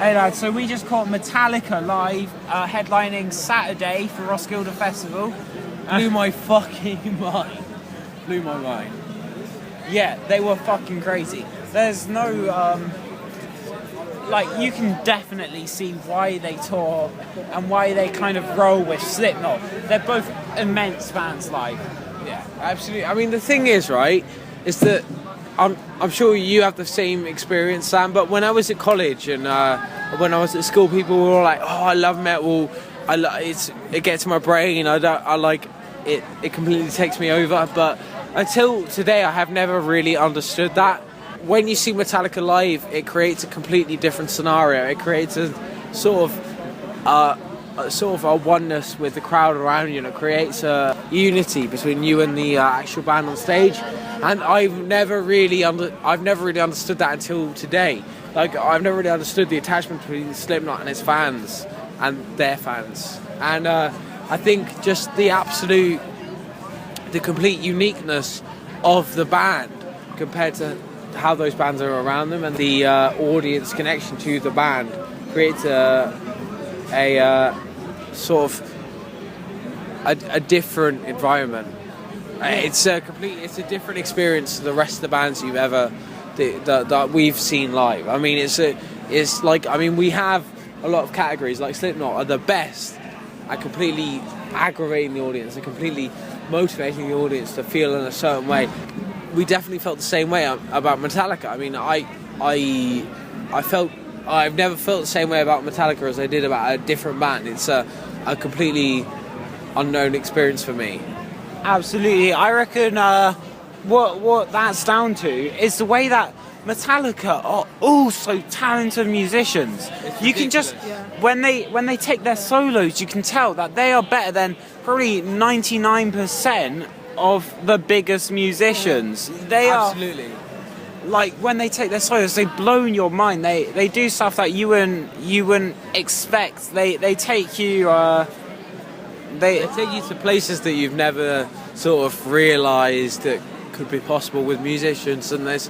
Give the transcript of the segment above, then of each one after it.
Hey lads, so we just caught Metallica live, headlining Saturday for Roskilde Festival. Blew my fucking mind. Blew my mind. Yeah, they were fucking crazy. There's no, you can definitely see why they tour and why they kind of roll with Slipknot. They're both immense fans live. Yeah, absolutely. I mean, the thing is, right, is that I'm sure you have the same experience, Sam, but when I was at college and when I was at school, people were all like, oh, I love metal, it gets to my brain, I like it, it completely takes me over, but until today I have never really understood that. When you see Metallica live, it creates a completely different scenario. It creates a sort of a oneness with the crowd around you, and it creates a unity between you and the actual band on stage. And I've never really understood that until today. Like, I've never really understood the attachment between Slipknot and its fans and their fans. And I think just the complete uniqueness of the band compared to how those bands are around them, and the audience connection to the band creates a sort of a different environment. It's a different experience to the rest of the bands you've ever that we've seen live. I mean, we have a lot of categories. Like Slipknot are the best at completely aggravating the audience and completely motivating the audience to feel in a certain way. We definitely felt the same way about Metallica. I mean, I've never felt the same way about Metallica as I did about a different band. It's a completely unknown experience for me. Absolutely. I reckon what that's down to is the way that Metallica are also talented musicians. You can just when they take their solos, you can tell that they are better than probably 99% of the biggest musicians. They absolutely. Like, when they take their solos, they blow your mind. They do stuff that you wouldn't expect. They take you they take you to places that you've never sort of realised that could be possible with musicians, and it's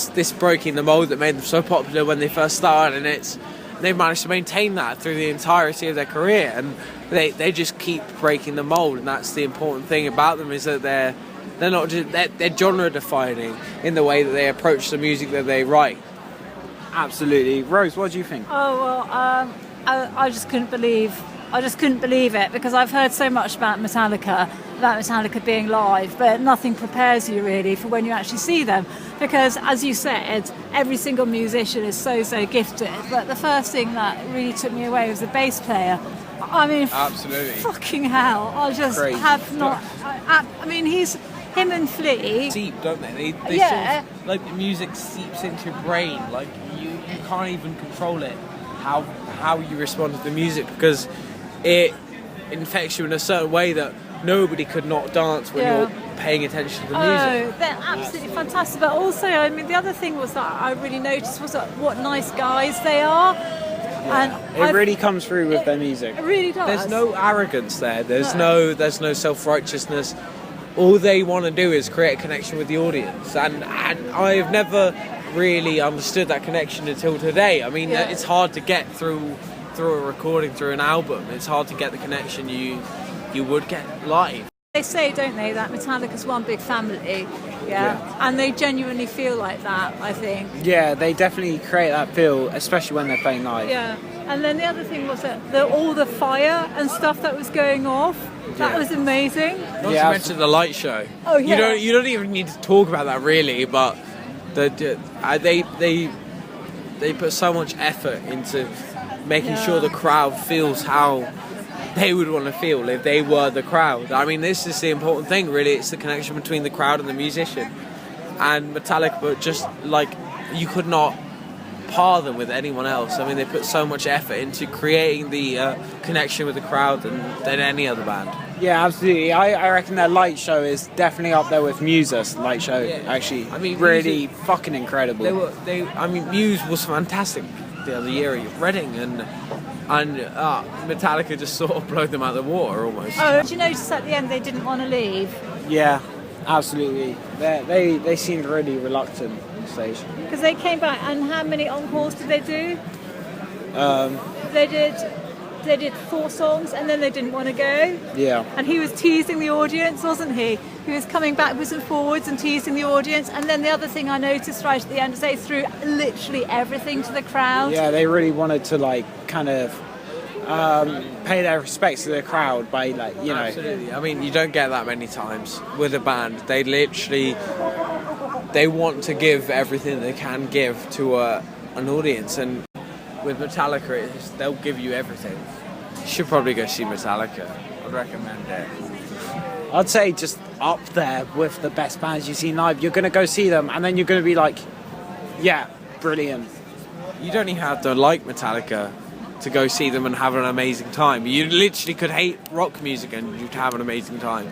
this breaking the mould that made them so popular when they first started, and they've managed to maintain that through the entirety of their career, and they just keep breaking the mould, and that's the important thing about them, is that they're not just they're genre defining in the way that they approach the music that they write. Absolutely. Rose, what do you think? Oh well, I just couldn't believe it, because I've heard so much about Metallica being live, but nothing prepares you really for when you actually see them, because as you said, every single musician is so gifted, but the first thing that really took me away was the bass player. I mean, absolutely, fucking hell, I just crazy. have not. I mean, him and Flea seep, don't they? They yeah. Sort of, like, the music seeps into your brain. Like, you can't even control it. How you respond to the music, because it infects you in a certain way that nobody could not dance when you're paying attention to the music. Oh, they're absolutely fantastic. But also, I mean, the other thing was that I really noticed was what nice guys they are. Yeah. And it really comes through with their music. It really does. There's no arrogance there. There's no self-righteousness. All they want to do is create a connection with the audience, and I've never really understood that connection until today. I mean, it's hard to get through a recording, through an album. It's hard to get the connection you would get live. They say, don't they, that Metallica's one big family, and they genuinely feel like that, I think. Yeah, they definitely create that feel, especially when they're playing live. Yeah, and then the other thing was that all the fire and stuff that was going off, that was amazing. Not to mention the light show. Oh yeah. You don't even need to talk about that really, but they put so much effort into making sure the crowd feels how they would want to feel if they were the crowd. I mean, this is the important thing, really. It's the connection between the crowd and the musician. And Metallica, but just like, you could not par them with anyone else. I mean, they put so much effort into creating the connection with the crowd than any other band. Yeah, absolutely. I reckon their light show is definitely up there with Muse's light show. Actually, I mean, really fucking incredible. I mean, Muse was fantastic the other year at Reading, and Metallica just sort of blew them out of the water almost. Oh, did you notice at the end they didn't want to leave? Yeah, absolutely. They seemed really reluctant on stage. Because they came back, and how many encores did they do? They did 4 songs and then they didn't want to go. Yeah. And he was teasing the audience, wasn't he? He was coming backwards and forwards and teasing the audience. And then the other thing I noticed right at the end is they threw literally everything to the crowd. Yeah, they really wanted to like kind of pay their respects to the crowd by like, you know. Absolutely. I mean, you don't get that many times with a band. They want to give everything they can give to an audience, and with Metallica, they'll give you everything. You should probably go see Metallica. I'd recommend it. I'd say just up there with the best bands you've seen live. You're going to go see them, and then you're going to be like, yeah, brilliant. You don't even have to like Metallica to go see them and have an amazing time. You literally could hate rock music and you'd have an amazing time.